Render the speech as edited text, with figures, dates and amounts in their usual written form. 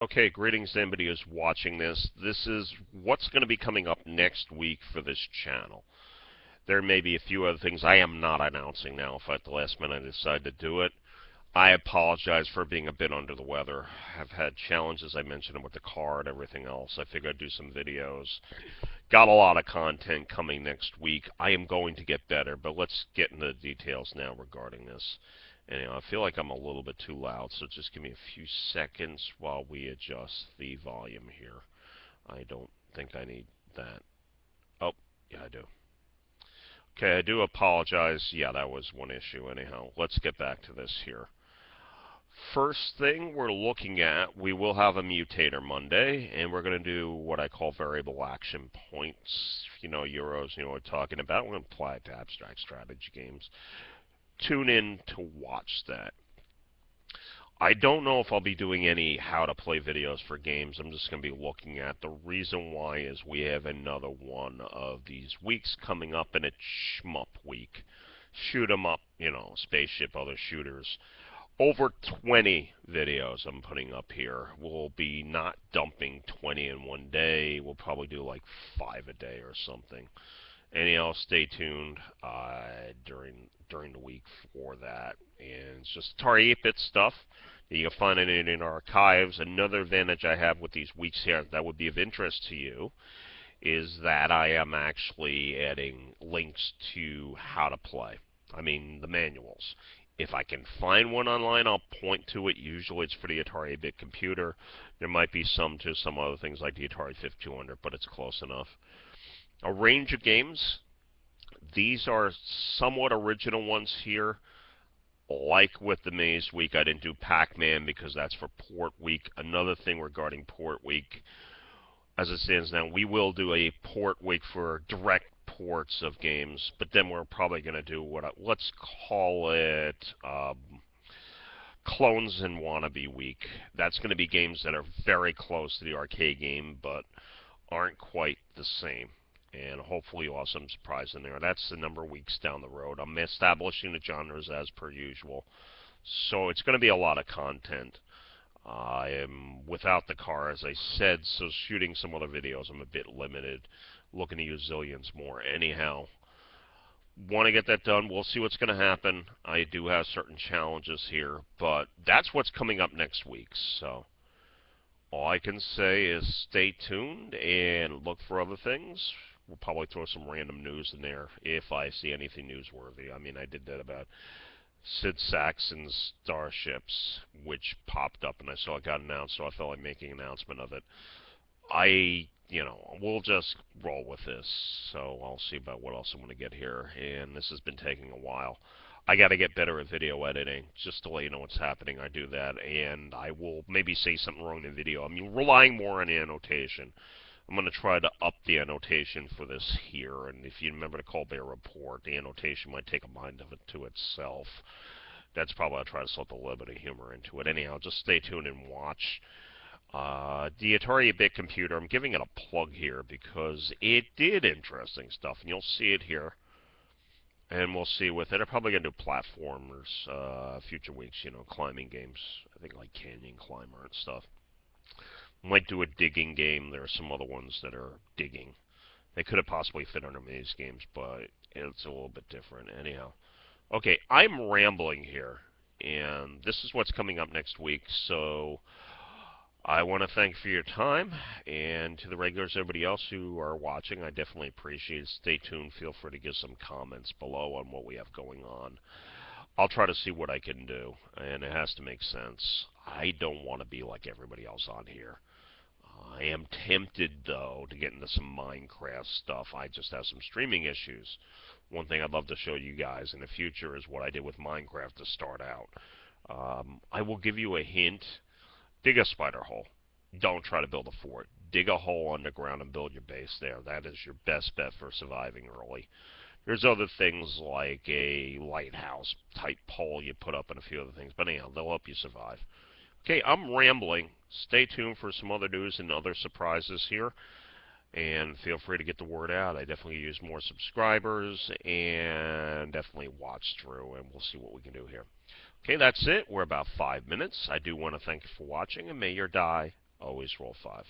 Okay, greetings to anybody who's watching this. This is what's going to be coming up next week for this channel. There may be a few other things I am not announcing now. If at the last minute I decide to do it, I apologize for being a bit under the weather. I've had challenges, I mentioned, with the car and everything else. I figured I'd do some videos. Got a lot of content coming next week. I am going to get better, but let's get into the details now regarding this. And I feel like I'm a little bit too loud, so just give me a few seconds while we adjust the volume here. I don't think I need that. Oh, yeah, I do. Okay, I do apologize. Yeah, that was one issue anyhow. Let's get back to this here. First thing we're looking at, we will have a mutator Monday, and we're going to do what I call variable action points. You know, Euros, you know what we're talking about. We're going to apply it to abstract strategy games. Tune in to watch that. I don't know if I'll be doing any how to play videos for games. I'm just going to be looking at. The reason why is we have another one of these weeks coming up, and it's SHMUP week. Shoot 'em up, you know, spaceship, other shooters. Over 20 videos I'm putting up here. We'll be not dumping 20 in one day. We'll probably do like 5 a day or something. Anyhow, stay tuned during the week for that. And it's just Atari 8-bit stuff. You can find it in archives. Another advantage I have with these weeks here that would be of interest to you is that I am actually adding links to how to play. I mean, the manuals. If I can find one online, I'll point to it. Usually it's for the Atari 8-bit computer. There might be some to some other things like the Atari 5200, but it's close enough. A range of games. These are somewhat original ones here. Like with the Maze Week, I didn't do Pac-Man because that's for Port Week. Another thing regarding Port Week, as it stands now, we will do a Port Week for direct ports of games, but then we're probably going to do let's call it Clones and Wannabe Week. That's going to be games that are very close to the arcade game, but aren't quite the same. And hopefully you'll have some surprise in there. That's the number of weeks down the road. I'm establishing the genres as per usual. So it's going to be a lot of content. I am without the car, as I said, so shooting some other videos, I'm a bit limited. Looking to use zillions more. Anyhow, want to get that done. We'll see what's going to happen. I do have certain challenges here, but that's what's coming up next week. So all I can say is stay tuned and look for other things. We'll probably throw some random news in there if I see anything newsworthy. I mean, I did that about Sid Sackson's Starships, which popped up, and I saw it got announced, so I felt like making an announcement of it. We'll just roll with this, so I'll see about what else I'm going to get here, and this has been taking a while. I got to get better at video editing, just to let you know what's happening. I do that, and I will maybe say something wrong in the video. I mean, relying more on annotation. I'm going to try to up the annotation for this here, and if you remember the Colbert Report, the annotation might take a mind of it to itself. That's probably I'll try to slip a little bit of humor into it. Anyhow, just stay tuned and watch. The Atari 8-bit computer, I'm giving it a plug here because it did interesting stuff, and you'll see it here. And we'll see with it. I'm probably going to do platformers future weeks, you know, climbing games. I think like Canyon Climber and stuff. Might do a digging game. There are some other ones that are digging. They could have possibly fit under Maze games, but it's a little bit different. Anyhow. Okay, I'm rambling here, and this is what's coming up next week, so I want to thank you for your time, and to the regulars, everybody else who are watching, I definitely appreciate it. Stay tuned. Feel free to give some comments below on what we have going on. I'll try to see what I can do, and it has to make sense. I don't want to be like everybody else on here. I am tempted, though, to get into some Minecraft stuff. I just have some streaming issues. One thing I'd love to show you guys in the future is what I did with Minecraft to start out. I will give you a hint. Dig a spider hole. Don't try to build a fort. Dig a hole underground and build your base there. That is your best bet for surviving early. There's other things like a lighthouse type pole you put up and a few other things. But anyhow, they'll help you survive. Okay, I'm rambling. Stay tuned for some other news and other surprises here. And feel free to get the word out. I definitely use more subscribers and definitely watch through, and we'll see what we can do here. Okay, that's it. We're about 5 minutes. I do want to thank you for watching, and may your die always roll 5.